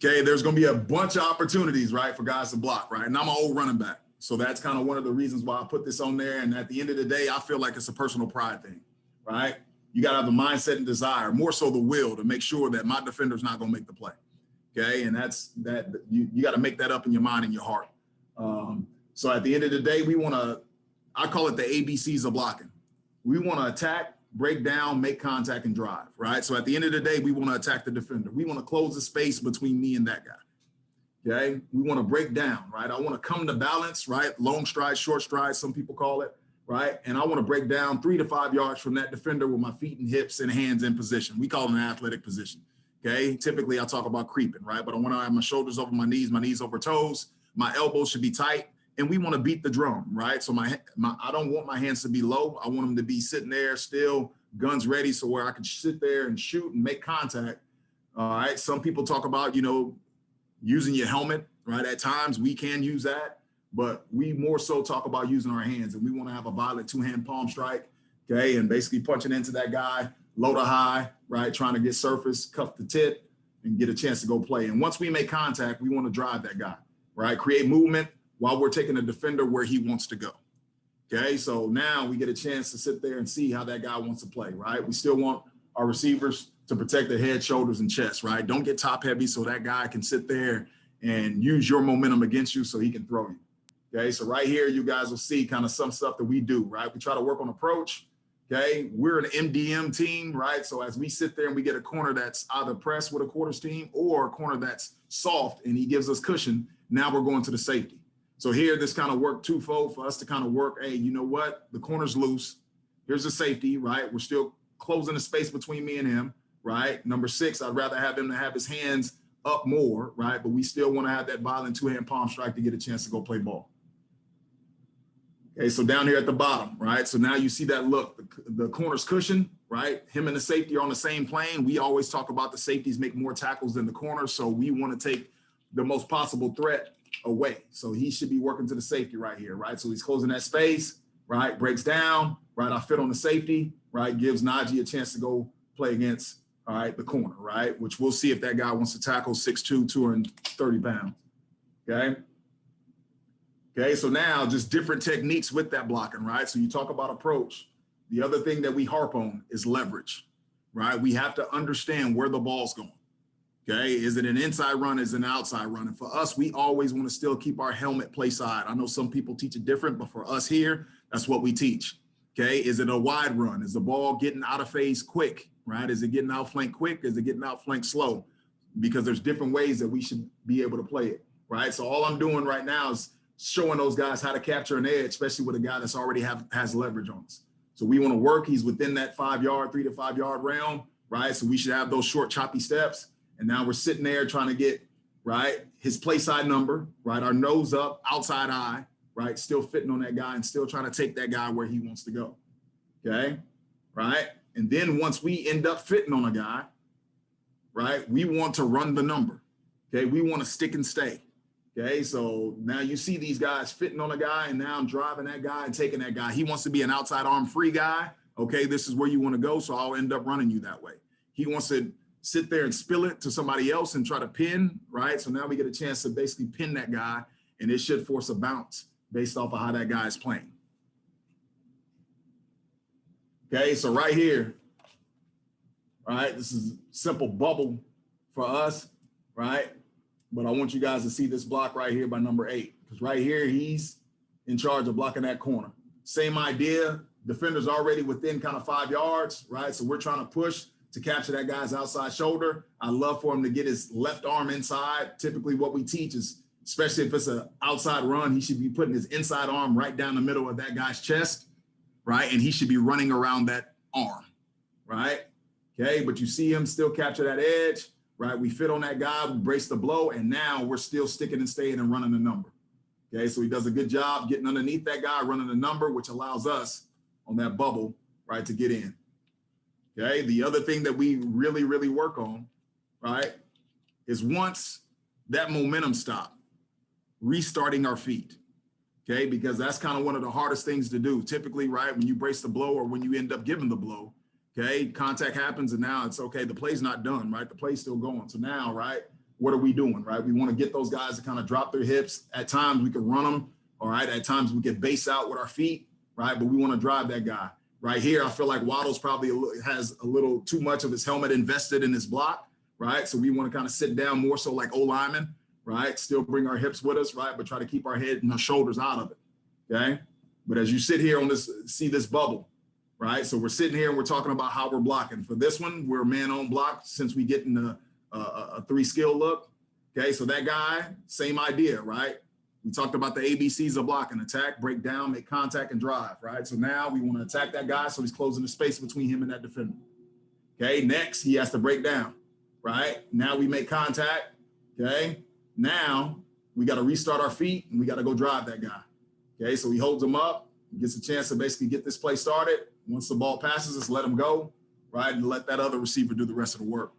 Okay, there's going to be a bunch of opportunities, right, for guys to block, right? And I'm an old running back. So that's kind of one of the reasons why I put this on there. And at the end of the day, I feel like it's a personal pride thing, right? You got to have the mindset and desire, more so the will, to make sure that my defender's not going to make the play. Okay, and that's that. You got to make that up in your mind and your heart. So at the end of the day, we want to, I call it the ABCs of blocking. We want to attack, break down, make contact, and drive, right? So at the end of the day, we want to attack the defender. We want to close the space between me and that guy, okay? We want to break down, right? I want to come to balance, right? Long stride, short stride, some people call it, right? And I want to break down 3 to 5 yards from that defender with my feet and hips and hands in position. We call it an athletic position, okay? Typically, I talk about creeping, right? But I want to have my shoulders over my knees over toes. My elbows should be tight. And we want to beat the drum, right? So I don't want my hands to be low. I want them to be sitting there still, guns ready, so where I can sit there and shoot and make contact. All right. Some people talk about, using your helmet, right? At times we can use that, but we more so talk about using our hands, and we want to have a violent 2-hand palm strike, okay? And basically punching into that guy, low to high, right? Trying to get surface, cuff the tip, and get a chance to go play. And once we make contact, we want to drive that guy, right? Create movement while we're taking the defender where he wants to go. Okay, so now we get a chance to sit there and see how that guy wants to play, right? We still want our receivers to protect their head, shoulders, and chest, right? Don't get top heavy so that guy can sit there and use your momentum against you so he can throw you. Okay, so right here, you guys will see kind of some stuff that we do, right? We try to work on approach. Okay, we're an MDM team, right? So as we sit there and we get a corner that's either press with a quarters team or a corner that's soft and he gives us cushion, now we're going to the safety. So here, this kind of worked twofold for us to kind of work, hey, you know what? The corner's loose. Here's the safety, right? We're still closing the space between me and him, right? Number 6, I'd rather have him to have his hands up more, right? But we still want to have that violent 2-hand palm strike to get a chance to go play ball. Okay, so down here at the bottom, right? So now you see that look, the corner's cushion, right? Him and the safety are on the same plane. We always talk about the safeties make more tackles than the corner, so we want to take the most possible threat away. So he should be working to the safety right here, right? So he's closing that space, right? Breaks down, right? I fit on the safety, right? Gives Najee a chance to go play against, all right, the corner, right? Which we'll see if that guy wants to tackle 6'2", 230 pounds, okay? Okay, so now just different techniques with that blocking, right? So you talk about approach. The other thing that we harp on is leverage, right? We have to understand where the ball's going. Okay, is it an inside run? Is it an outside run? And for us, we always want to still keep our helmet play side. I know some people teach it different, but for us here, that's what we teach. Okay, is it a wide run? Is the ball getting out of phase quick, right? Is it getting outflanked quick? Is it getting outflanked slow? Because there's different ways that we should be able to play it, right? So all I'm doing right now is showing those guys how to capture an edge, especially with a guy that's already has leverage on us. So we want to work. He's within that 5-yard, 3 to 5 yard realm, right? So we should have those short, choppy steps. And now we're sitting there trying to get, right, his play side number, right, our nose up, outside eye, right, still fitting on that guy and still trying to take that guy where he wants to go, okay, right? And then once we end up fitting on a guy, right, we want to run the number, okay? We want to stick and stay, okay? So now you see these guys fitting on a guy, and now I'm driving that guy and taking that guy. He wants to be an outside arm free guy, okay? This is where you want to go, so I'll end up running you that way. He wants to sit there and spill it to somebody else and try to pin, right? So now we get a chance to basically pin that guy, and it should force a bounce based off of how that guy is playing. Okay, so right here, right, this is simple bubble for us, right? But I want you guys to see this block right here by number 8, because right here, he's in charge of blocking that corner. Same idea, defender's already within kind of 5 yards, right? So we're trying to push to capture that guy's outside shoulder. I love for him to get his left arm inside. Typically what we teach is, especially if it's an outside run, he should be putting his inside arm right down the middle of that guy's chest, right? And he should be running around that arm, right? Okay, but you see him still capture that edge, right? We fit on that guy, we brace the blow, and now we're still sticking and staying and running the number. Okay, so he does a good job getting underneath that guy, running the number, which allows us on that bubble, right, to get in. Okay, the other thing that we really, really work on, right, is once that momentum stops, restarting our feet, okay, because that's kind of one of the hardest things to do. Typically, right, when you brace the blow or when you end up giving the blow, okay, contact happens and now it's okay, the play's not done, right, the play's still going. So now, right, what are we doing, right? We want to get those guys to kind of drop their hips. At times we can run them, all right? At times we get base out with our feet, right? But we want to drive that guy. Right here, I feel like Waddle's probably has a little too much of his helmet invested in his block, right? So we want to kind of sit down more so like O-lineman, right? Still bring our hips with us, right? But try to keep our head and our shoulders out of it, okay? But as you sit here on this, see this bubble, right? So we're sitting here and we're talking about how we're blocking. For this one, we're man on block since we get in a 3-skill look, okay? So that guy, same idea, right? We talked about the ABCs of blocking: attack, break down, make contact, and drive, right? So now we want to attack that guy so he's closing the space between him and that defender. Okay, next he has to break down, right? Now we make contact, okay? Now we got to restart our feet and we got to go drive that guy. Okay, so he holds him up, gets a chance to basically get this play started. Once the ball passes us, let him go, right? And let that other receiver do the rest of the work.